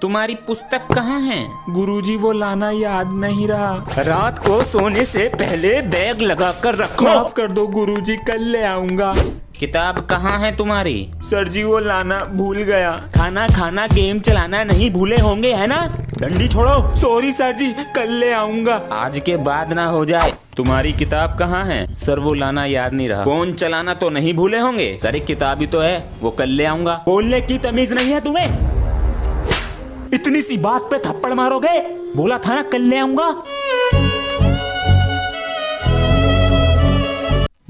तुम्हारी पुस्तक कहाँ है? गुरुजी वो लाना याद नहीं रहा। रात को सोने से पहले बैग लगा कर रखो। माफ कर दो गुरुजी, कल ले आऊंगा। किताब कहाँ है तुम्हारी? सर जी वो लाना भूल गया। खाना खाना गेम चलाना नहीं भूले होंगे, है ना? डंडी छोड़ो। सॉरी सर जी, कल ले आऊंगा। आज के बाद ना हो जाए। तुम्हारी किताब कहाँ है? सर वो लाना याद नहीं रहा। फोन चलाना तो नहीं भूले होंगे? सर एक किताब ही तो है, वो कल ले आऊंगा। बोलने की तमीज नहीं है तुम्हें? इतनी सी बात पे थप्पड़ मारोगे? बोला था ना कल ले आऊंगा।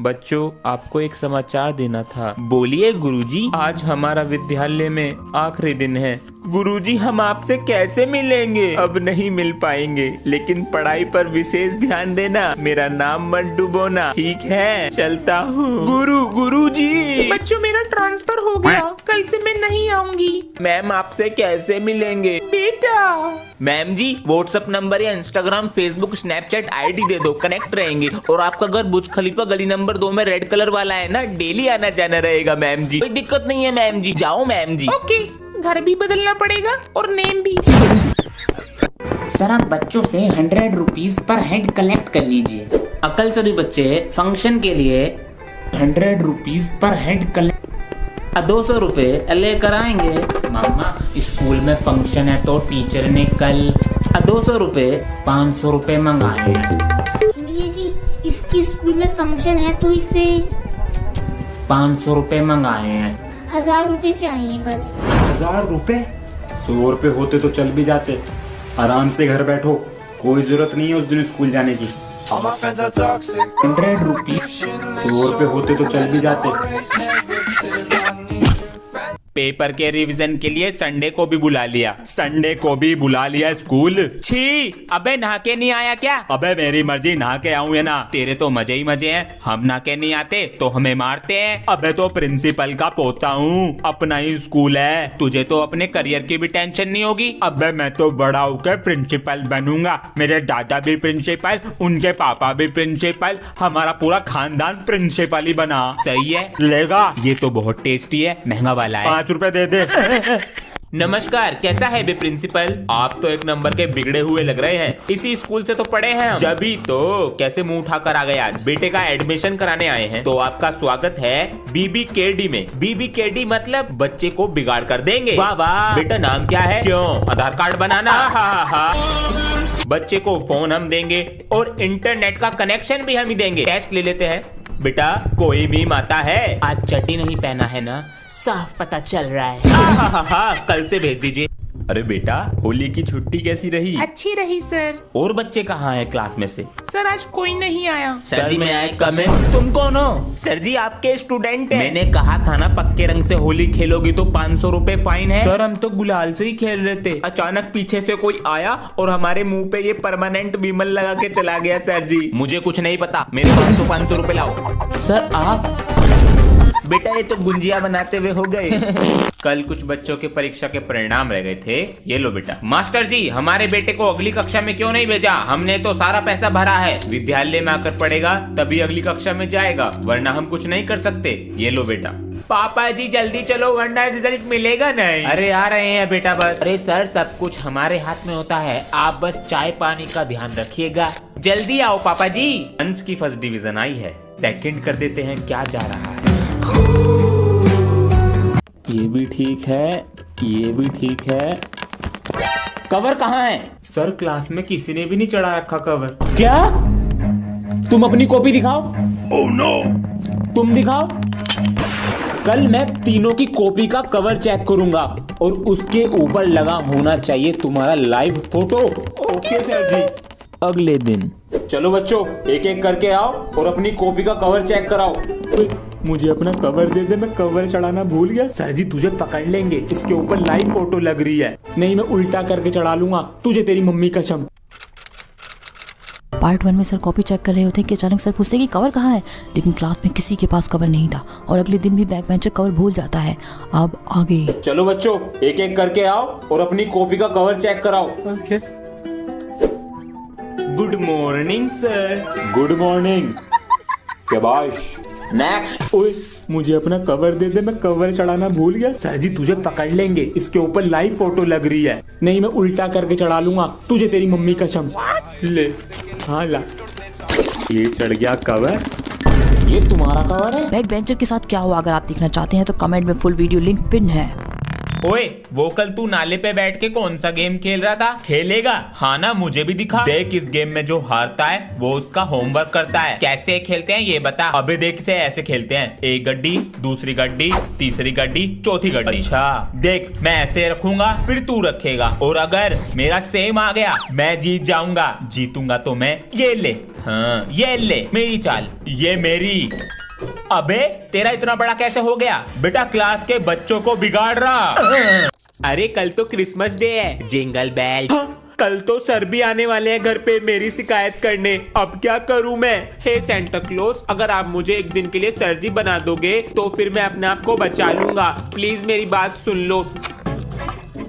बच्चों, आपको एक समाचार देना था। बोलिए गुरुजी। आज हमारा विद्यालय में आखिरी दिन है। गुरुजी हम आपसे कैसे मिलेंगे? अब नहीं मिल पाएंगे, लेकिन पढ़ाई पर विशेष ध्यान देना। मेरा नाम मत डुबोना, ठीक है? चलता हूँ। गुरुजी बच्चों मेरा ट्रांसफर हो गया, कल से मैं नहीं आऊंगी। मैम आपसे कैसे मिलेंगे? बेटा मैम जी व्हाट्सएप नंबर या इंस्टाग्राम, फेसबुक, स्नैपचैट आईडी दे दो, कनेक्ट रहेंगे। और आपका घर बुर्ज खलीफा गली नंबर 2 में रेड कलर वाला है ना, डेली आना जाना रहेगा मैम जी। कोई दिक्कत नहीं है मैम जी, जाओ मैम जी। ओके, घर भी बदलना पड़ेगा और नेम भी। सर आप बच्चों से 100 रुपीज पर हेड कलेक्ट कर लीजिए। अकल सभी बच्चे फंक्शन के लिए 100 रुपीज पर हेड कलेक्ट 200 रुपए लेकर आएंगे। मामा स्कूल में फंक्शन है तो टीचर ने कल 200 रुपए 500 रुपए मंगाए हैं। सुनिए जी, इसके स्कूल में फंक्शन है तो इसे 500 रुपए मंगाए हैं। 1000 रुपए चाहिए बस। 1000 रुपए? 100 रुपए होते तो चल भी जाते। आराम से घर बैठो, कोई जरूरत नहीं है उस दिन स्कूल जाने की। 100 रुपीज 100 रुपए होते तो चल भी जाते। पेपर के रिवीजन के लिए संडे को भी बुला लिया। संडे को भी बुला लिया स्कूल? छी, अबे नहा के नहीं आया क्या? अबे मेरी मर्जी, नहा के आऊं या ना। तेरे तो मजे ही मजे हैं, हम नहा के नहीं आते तो हमें मारते हैं। अबे तो प्रिंसिपल का पोता हूँ, अपना ही स्कूल है। तुझे तो अपने करियर की भी टेंशन नहीं होगी। अबे मैं तो बड़ा होकर प्रिंसिपल बनूंगा। मेरे दादा भी प्रिंसिपल, उनके पापा भी प्रिंसिपल, हमारा पूरा खानदान प्रिंसिपल ही बना। सही है, लेगा? ये तो बहुत टेस्टी है, महंगा वाला है। 5 रुपए दे दे। नमस्कार, कैसा है बे प्रिंसिपल? आप तो एक नंबर के बिगड़े हुए लग रहे हैं। इसी स्कूल से तो पढ़े हैं हम। जभी तो कैसे मुंह उठाकर आ गए आज? बेटे का एडमिशन कराने आए हैं तो आपका स्वागत है BBKD में। BBKD मतलब बच्चे को बिगाड़ कर देंगे। वाह वाह। बेटा नाम क्या है? क्यों, आधार कार्ड बनाना? बच्चे को फोन हम देंगे और इंटरनेट का कनेक्शन भी हम ही देंगे। टेस्ट ले लेते हैं। बेटा कोई मीम आता है? आज चड्डी नहीं पहना है ना, साफ पता चल रहा है। कल से भेज दीजिए। अरे बेटा, होली की छुट्टी कैसी रही? अच्छी रही सर। और बच्चे कहाँ हैं क्लास में से? सर आज कोई नहीं आया। सर जी मैं आए कम है। तुम कौन हो? सर जी आपके स्टूडेंट हैं। मैंने कहा था ना पक्के रंग से होली खेलोगी तो 500 रुपए फाइन है। सर हम तो गुलाल से ही खेल रहे थे। अचानक पीछे से कोई आया और हमारे मुंह पे ये परमानेंट विमल लगा के चला गया। सर जी मुझे कुछ नहीं पता, मेरे 500 रुपए लाओ। सर आप? बेटा ये तो गुंजिया बनाते हुए हो गए। कल कुछ बच्चों के परीक्षा के परिणाम रह गए थे, ये लो बेटा। मास्टर जी हमारे बेटे को अगली कक्षा में क्यों नहीं भेजा? हमने तो सारा पैसा भरा है। विद्यालय में आकर पढ़ेगा तभी अगली कक्षा में जाएगा, वरना हम कुछ नहीं कर सकते। ये लो बेटा। पापा जी जल्दी चलो वरना रिजल्ट मिलेगा नहीं। अरे आ रहे हैं बेटा बस। अरे सर सब कुछ हमारे हाथ में होता है, आप बस चाय पानी का ध्यान रखिएगा। जल्दी आओ पापा जी। अंश की फर्स्ट डिवीजन आई है, सेकंड कर देते हैं क्या जा रहा है। ये भी ठीक है, ये भी ठीक है। कवर कहाँ है? सर क्लास में किसी ने भी नहीं चढ़ा रखा कवर। क्या? तुम अपनी कॉपी दिखाओ। Oh no. तुम दिखाओ। कल मैं तीनों की कॉपी का कवर चेक करूंगा और उसके ऊपर लगा होना चाहिए तुम्हारा लाइव फोटो। ओके सर जी। अगले दिन चलो बच्चों, एक एक करके आओ और अपनी कॉपी का कवर चेक कराओ। मुझे अपना कवर दे दे, मैं कवर चढ़ाना भूल गया। सर जी तुझे पकड़ लेंगे, इसके ऊपर लाइव फोटो लग रही है। नहीं मैं उल्टा करके चढ़ा लूंगा, तुझे तेरी मम्मी कसम। पार्ट 1 में सर कॉपी चेक कर रहे होते कि अचानक सर पूछते कि कवर कहाँ है, लेकिन क्लास में किसी के पास कवर नहीं था और अगले दिन भी बैक बेंचर कवर भूल जाता है। अब आगे चलो बच्चों, एक एक करके आओ और अपनी कॉपी का कवर चेक कराओ। Okay. Good morning sir. Good morning. शाबाश। नेक्स्ट। ओए मुझे अपना कवर दे दे, मैं कवर चढ़ाना भूल गया। सर जी तुझे पकड़ लेंगे, इसके ऊपर लाइव फोटो लग रही है। नहीं मैं उल्टा करके चढ़ा लूंगा तुझे, तेरी मम्मी कसम। ले हाँ ला, ये चढ़ गया कवर। ये तुम्हारा कवर है? बैक बेंचर के साथ क्या हुआ अगर आप देखना चाहते हैं तो कमेंट में फुल वीडियो लिंक पिन है। ओए वो कल तू नाले पे बैठ के कौन सा गेम खेल रहा था? खेलेगा? हाँ ना, मुझे भी दिखा। देख इस गेम में जो हारता है वो उसका होमवर्क करता है। कैसे खेलते हैं ये बता। अबे देख इसे ऐसे खेलते हैं, एक गड्डी, दूसरी गड्डी, तीसरी गड्डी, चौथी गड्डी। अच्छा देख मैं ऐसे रखूंगा फिर तू रखेगा, और अगर मेरा सेम आ गया मैं जीत जाऊंगा। जीतूंगा तो मैं ये ले, हाँ ये ले मेरी चाल, ये मेरी। अबे तेरा इतना बड़ा कैसे हो गया? बेटा क्लास के बच्चों को बिगाड़ रहा। अरे कल तो क्रिसमस डे है, जिंगल बेल। कल तो सर भी आने वाले हैं घर पे मेरी शिकायत करने। अब क्या करूं मैं? हे सेंटा क्लॉज, अगर आप मुझे एक दिन के लिए सर जी बना दोगे तो फिर मैं अपने आप को बचा लूंगा। प्लीज मेरी बात सुन लो।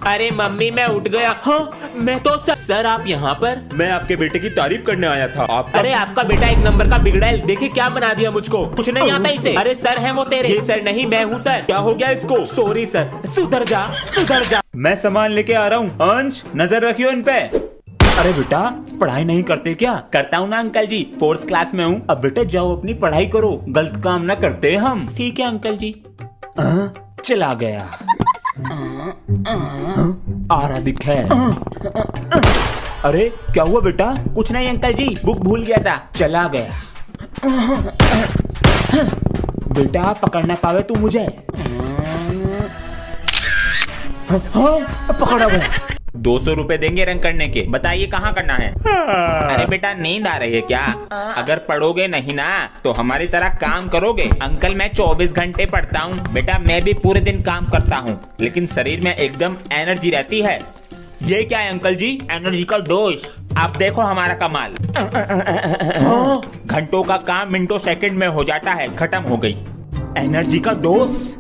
अरे मम्मी मैं उठ गया। हाँ मैं तो सर आप यहाँ पर? मैं आपके बेटे की तारीफ करने आया था। अरे आपका बेटा एक नंबर का बिगड़ा है, देखिए क्या बना दिया मुझको, कुछ नहीं आता इसे। अरे सर है वो तेरे। ये सर नहीं मैं हूँ सर। क्या हो गया इसको? Sorry sir. सुधर जा सुधर जा। मैं सामान लेके आ रहा हूँ। अंश नजर रखियो इन पे। अरे बेटा पढ़ाई नहीं करते क्या? करता हूँ ना अंकल जी, 4th क्लास में हूँ। अब बेटा जाओ अपनी पढ़ाई करो, गलत काम ना करते हम। ठीक है अंकल जी। चला गया। आ रहा दिखा है। अरे क्या हुआ बेटा? कुछ नहीं अंकल जी, बुक भूल गया था। चला गया। बेटा पकड़ ना पावे तू मुझे। हाँ, पकड़ा गया। 200 रुपए देंगे रंग करने के, बताइए कहाँ करना है? अरे बेटा नींद आ रही है क्या? अगर पढ़ोगे नहीं ना तो हमारी तरह काम करोगे? अंकल मैं 24 घंटे पढ़ता हूँ बेटा, मैं भी पूरे दिन काम करता हूँ, लेकिन शरीर में एकदम एनर्जी रहती है। ये क्या है अंकल जी? एनर्जी का डोज। आप देखो हमारा कमाल। घंटों का काम मिनटों सेकंड में हो जाता है। खत्म हो गई एनर्जी का डोज।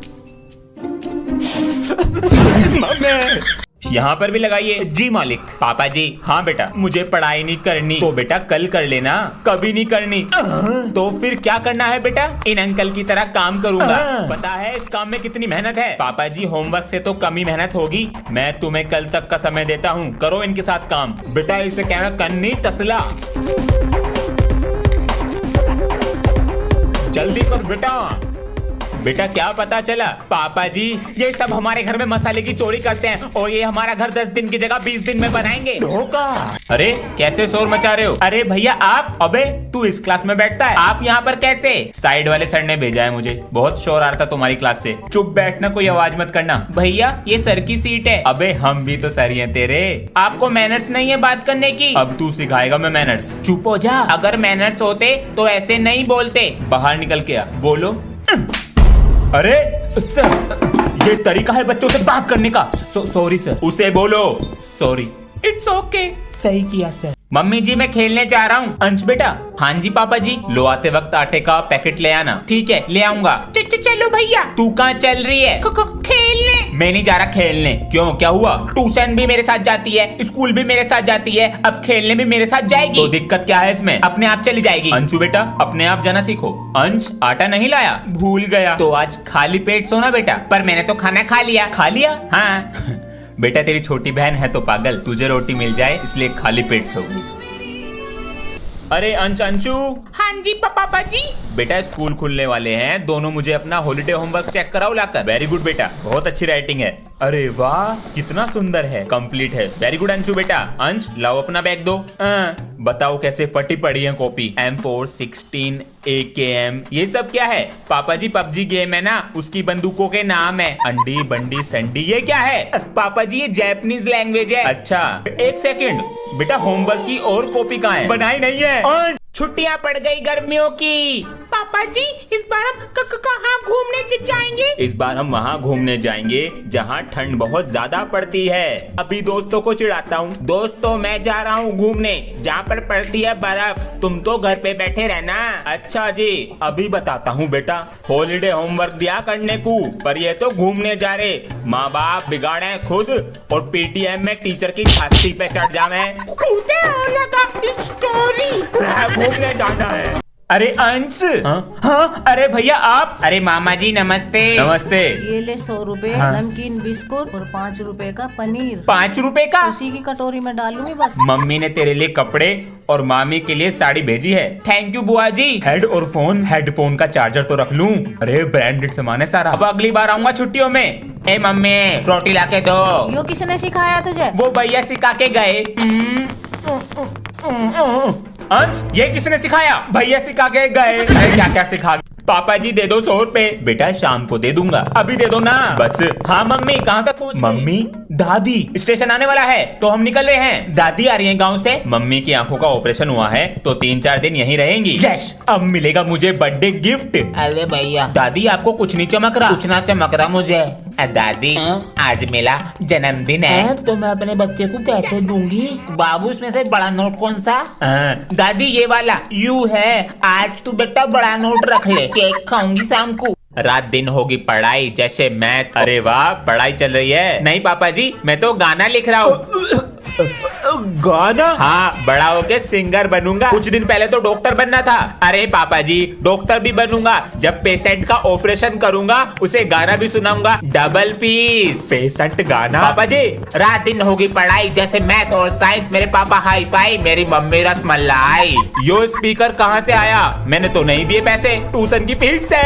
यहाँ पर भी लगाइए। जी मालिक। पापा जी। हाँ बेटा। मुझे पढ़ाई नहीं करनी। तो बेटा कल कर लेना। कभी नहीं करनी। तो फिर क्या करना है बेटा? इन अंकल की तरह काम करूंगा। पता है इस काम में कितनी मेहनत है? पापा जी होमवर्क से तो कम ही मेहनत होगी। मैं तुम्हें कल तक का समय देता हूँ, करो इनके साथ काम। बेटा इसे कहना कन्नी तसला। जल्दी कर बेटा। बेटा क्या पता चला? पापा जी ये सब हमारे घर में मसाले की चोरी करते हैं और ये हमारा घर 10 दिन की जगह 20 दिन में बनाएंगे। धोखा। अरे कैसे शोर मचा रहे हो? अरे भैया आप। अबे तू इस क्लास में बैठता है, आप यहाँ पर कैसे? साइड वाले सर ने भेजा है मुझे, बहुत शोर आ रहा था तुम्हारी क्लास से। चुप बैठना, कोई आवाज मत करना। भैया ये सर की सीट है। अबे हम भी तो सर ही हैं तेरे। आपको मैनर्स नहीं है बात करने की? अब तू सिखाएगा मैं मैनर्स। चुप हो जा। अगर मैनर्स होते तो ऐसे नहीं बोलते। बाहर निकल के आ, बोलो। अरे सर ये तरीका है बच्चों से बात करने का। Sorry sir. उसे बोलो सॉरी। It's okay. सही किया सर। मम्मी जी मैं खेलने जा रहा हूँ। अंश बेटा। हाँ जी पापा जी। लो आते वक्त आटे का पैकेट ले आना। ठीक है ले आऊंगा। चलो भैया। तू कहाँ चल रही है? खेलने। मैं नहीं जा रहा खेलने। क्यों क्या हुआ? ट्यूशन भी मेरे साथ जाती है, स्कूल भी मेरे साथ जाती है, अब खेलने भी मेरे साथ जाएगी। तो दिक्कत क्या है इसमें? अपने आप चली जाएगी। अंशु बेटा अपने आप जाना सीखो। अंश आटा नहीं लाया? भूल गया। तो आज खाली पेट सोना बेटा। पर मैंने तो खाना खा लिया। खा लिया? हाँ बेटा तेरी छोटी बहन है तो पागल, तुझे रोटी मिल जाए इसलिए खाली पेट सोगी। अरे अंशु। हाँ जी पापा जी। बेटा स्कूल खुलने वाले हैं, दोनों मुझे अपना हॉलिडे होमवर्क चेक कराओ लाकर। वेरी गुड बेटा, बहुत अच्छी राइटिंग है। अरे वाह कितना सुंदर है, कंप्लीट है। वेरी गुड अंशु बेटा। अंश लाओ अपना बैग दो। बताओ कैसे फटी पड़ी है कॉपी। M4 16 AKM ये सब क्या है? पापा जी पबजी गेम है ना, उसकी बंदूकों के नाम है। अंडी बंडी संडी। ये क्या है? पापा जी ये जापानीज लैंग्वेज है। अच्छा एक सेकंड बेटा, होमवर्क की और कॉपी कहाँ है? बनाई नहीं है। और छुट्टियां पड़ गई गर्मियों की। पापा जी इस बार हम कहाँ घूमने जाएंगे? इस बार हम वहाँ घूमने जाएंगे जहाँ ठंड बहुत ज्यादा पड़ती है। अभी दोस्तों को चिढ़ाता हूँ। दोस्तों मैं जा रहा हूँ घूमने जहाँ पर पड़ती है बर्फ, तुम तो घर पे बैठे रहना। अच्छा जी अभी बताता हूँ बेटा। हॉलीडे होमवर्क दिया करने को, पर ये तो घूमने जा रहे। माँ बाप बिगाड़े खुद और PTM में टीचर की छाती पे चढ़ जावे। स्टोरी घूमने जाना है। अरे अंश, हाँ, अरे भैया आप। अरे मामा जी नमस्ते। नमस्ते। ये ले 100 रुपए नमकीन बिस्कुट और 5 रुपए का पनीर 5 रुपए का? उसी की कटोरी में डालूंगी बस। मम्मी ने तेरे लिए कपड़े और मामी के लिए साड़ी भेजी है। थैंक यू बुआ जी। हेड और फोन, हेडफोन का चार्जर तो रख लूं। अरे ब्रांडेड सामान है सारा। अब अगली बार आऊंगा छुट्टियों में। ए मम्मी रोटी ला के दो। यो किसने सिखाया तुझे? वो भैया सिखा के गए। अंश, ये किसने सिखाया? भैया सिखा के गए। अरे क्या क्या सिखा? पापा जी दे दो 100 रुपए। बेटा शाम को दे दूंगा, अभी दे दो ना बस। हाँ मम्मी कहाँ तक पहुँच? मम्मी दादी स्टेशन आने वाला है तो हम निकल रहे हैं। दादी आ रही है गांव से। मम्मी की आंखों का ऑपरेशन हुआ है तो 3-4 दिन यहीं रहेंगी। यस, अब मिलेगा मुझे बर्थडे गिफ्ट। अरे भैया दादी आपको कुछ नहीं चमक रहा? कुछ ना चमक रहा मुझे। दादी आज मेरा जन्मदिन है। तो मैं अपने बच्चे को कैसे दूंगी? बाबू इसमें से बड़ा नोट कौन सा? दादी ये वाला यू है। आज तू बेटा बड़ा नोट रख ले, केक खाऊंगी शाम को। रात दिन होगी पढ़ाई जैसे मैथ। अरे वाह पढ़ाई चल रही है। नहीं पापा जी मैं तो गाना लिख रहा हूँ। गाना? हाँ, बड़ा होके सिंगर बनूंगा। कुछ दिन पहले तो डॉक्टर बनना था। अरे पापा जी डॉक्टर भी बनूंगा। जब पेशेंट का ऑपरेशन करूंगा उसे गाना भी सुनाऊंगा। डबल पीस पेशेंट गाना। पापा जी रात दिन होगी पढ़ाई जैसे मैथ और साइंस। मेरे पापा हाई फाई, मेरी मम्मी रसमलाई। यो स्पीकर कहाँ से आया? मैंने तो नहीं दिए पैसे, ट्यूशन की फीस से।